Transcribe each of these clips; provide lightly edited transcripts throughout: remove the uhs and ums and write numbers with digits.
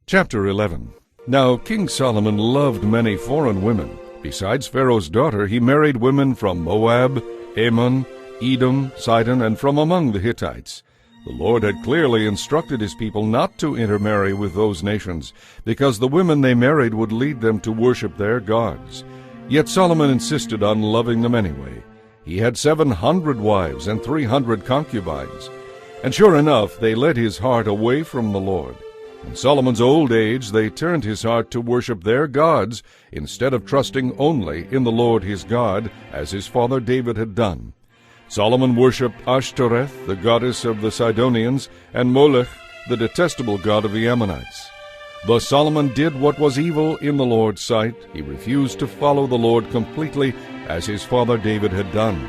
Chapter 11. Now King Solomon loved many foreign women. Besides Pharaoh's daughter, he married women from Moab, Ammon, Edom, Sidon, and from among the Hittites. The Lord had clearly instructed his people not to intermarry with those nations, because the women they married would lead them to worship their gods. Yet Solomon insisted on loving them anyway. He had 700 wives and 300 concubines. And sure enough, they led his heart away from the Lord. In Solomon's old age, they turned his heart to worship their gods instead of trusting only in the Lord his God, as his father David had done. Solomon worshipped Ashtoreth, the goddess of the Sidonians, and Molech, the detestable god of the Ammonites. Thus Solomon did what was evil in the Lord's sight. He refused to follow the Lord completely, as his father David had done.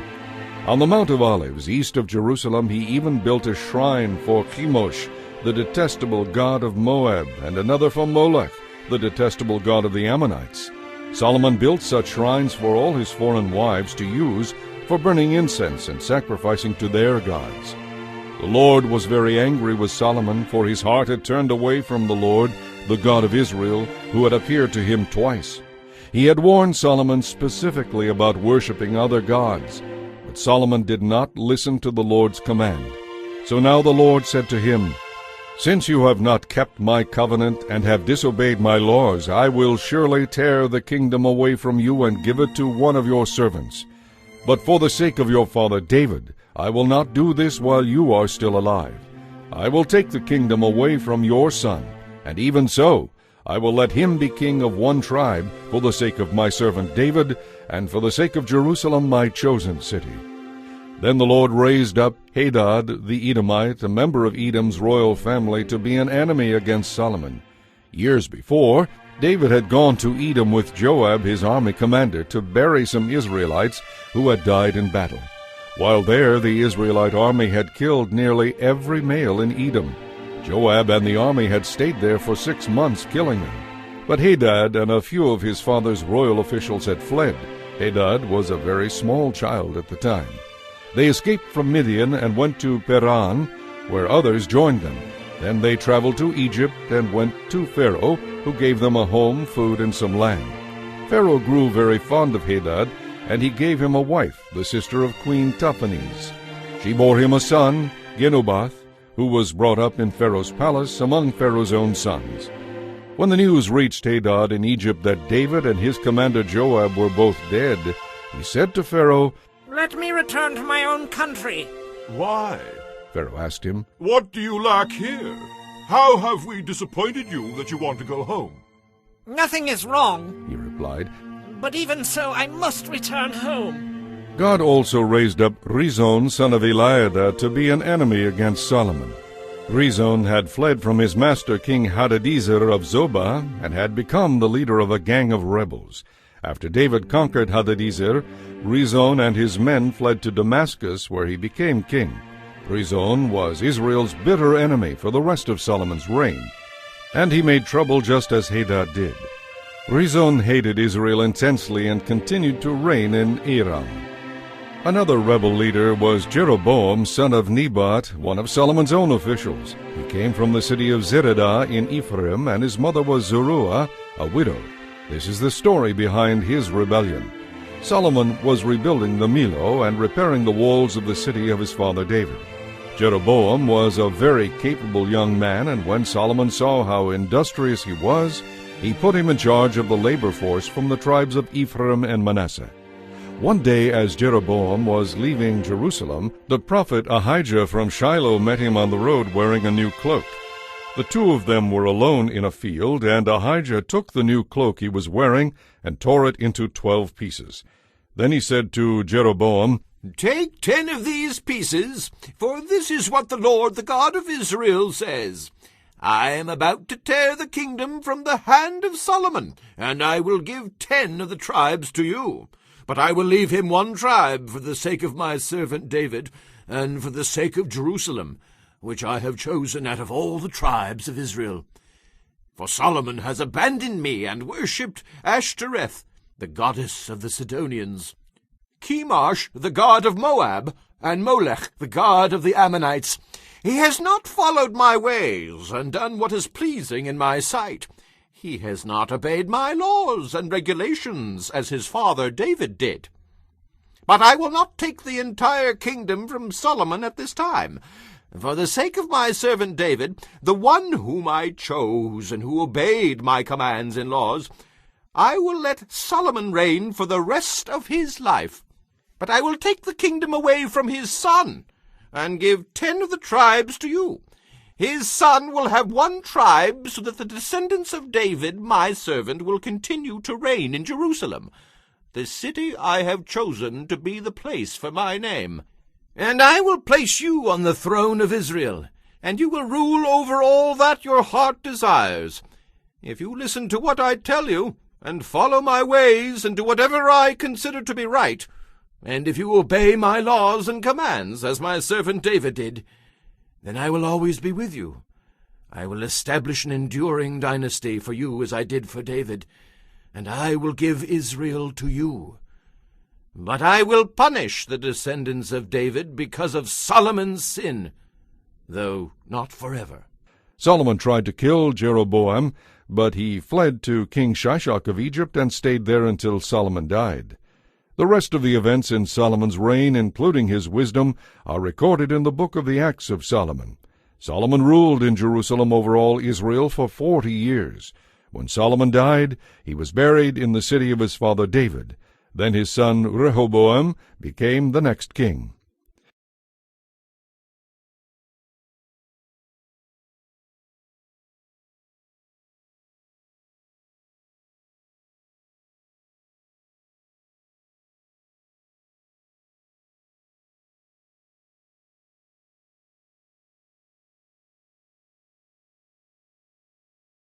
On the Mount of Olives, east of Jerusalem, he even built a shrine for Chemosh, the detestable god of Moab, and another for Molech, the detestable god of the Ammonites. Solomon built such shrines for all his foreign wives to use for burning incense and sacrificing to their gods. The Lord was very angry with Solomon, for his heart had turned away from the Lord, the God of Israel, who had appeared to him twice. He had warned Solomon specifically about worshiping other gods, but Solomon did not listen to the Lord's command. So now the Lord said to him, "Since you have not kept my covenant and have disobeyed my laws, I will surely tear the kingdom away from you and give it to one of your servants. But for the sake of your father David, I will not do this while you are still alive. I will take the kingdom away from your son, and even so, I will let him be king of one tribe for the sake of my servant David, and for the sake of Jerusalem, my chosen city." Then the Lord raised up Hadad the Edomite, a member of Edom's royal family, to be an enemy against Solomon. Years before, David had gone to Edom with Joab, his army commander, to bury some Israelites who had died in battle. While there, the Israelite army had killed nearly every male in Edom. Joab and the army had stayed there for 6 months, killing them. But Hadad and a few of his father's royal officials had fled. Hadad was a very small child at the time. They escaped from Midian and went to Paran, where others joined them. Then they traveled to Egypt and went to Pharaoh, who gave them a home, food, and some land. Pharaoh grew very fond of Hadad, and he gave him a wife, the sister of Queen Tahpenes. She bore him a son, Genubath, who was brought up in Pharaoh's palace among Pharaoh's own sons. When the news reached Hadad in Egypt that David and his commander Joab were both dead, he said to Pharaoh, "Let me return to my own country." "Why?" Pharaoh asked him. "What do you lack here? How have we disappointed you that you want to go home?" "Nothing is wrong," he replied. "but even so I must return home." God also raised up Rezon, son of Eliada, to be an enemy against Solomon. Rezon had fled from his master King Hadadezer of Zobah, and had become the leader of a gang of rebels. After David conquered Hadadezer, Rezon and his men fled to Damascus, where he became king. Rezon was Israel's bitter enemy for the rest of Solomon's reign, and he made trouble just as Hadad did. Rezon hated Israel intensely and continued to reign in Aram. Another rebel leader was Jeroboam, son of Nebat, one of Solomon's own officials. He came from the city of Zeredah in Ephraim, and his mother was Zeruah, a widow. This is the story behind his rebellion. Solomon was rebuilding the Millo and repairing the walls of the city of his father David. Jeroboam was a very capable young man, and when Solomon saw how industrious he was, he put him in charge of the labor force from the tribes of Ephraim and Manasseh. One day, as Jeroboam was leaving Jerusalem, the prophet Ahijah from Shiloh met him on the road wearing a new cloak. The two of them were alone in a field, and Ahijah took the new cloak he was wearing and tore it into 12 pieces. Then he said to Jeroboam, "Take 10 of these pieces, for this is what the Lord, the God of Israel, says. I am about to tear the kingdom from the hand of Solomon, and I will give 10 of the tribes to you. But I will leave him 1 tribe for the sake of my servant David, and for the sake of Jerusalem, which I have chosen out of all the tribes of Israel. For Solomon has abandoned me and worshipped Ashtoreth, the goddess of the Sidonians, Chemosh, the god of Moab, and Molech, the god of the Ammonites. He has not followed my ways and done what is pleasing in my sight. He has not obeyed my laws and regulations as his father David did. But I will not take the entire kingdom from Solomon at this time. For the sake of my servant David, the one whom I chose and who obeyed my commands and laws, I will let Solomon reign for the rest of his life. But I will take the kingdom away from his son, and give 10 of the tribes to you. His son will have 1 tribe, so that the descendants of David, my servant, will continue to reign in Jerusalem, the city I have chosen to be the place for my name. And I will place you on the throne of Israel, and you will rule over all that your heart desires, if you listen to what I tell you, and follow my ways, and do whatever I consider to be right, and if you obey my laws and commands, as my servant David did, then I will always be with you. I will establish an enduring dynasty for you as I did for David, and I will give Israel to you. But I will punish the descendants of David because of Solomon's sin, though not forever. Solomon tried to kill Jeroboam, but he fled to King Shishak of Egypt and stayed there until Solomon died. The rest of the events in Solomon's reign, including his wisdom, are recorded in the book of the Acts of Solomon. Solomon ruled in Jerusalem over all Israel for 40 years. When Solomon died, he was buried in the city of his father David. Then his son Rehoboam became the next king.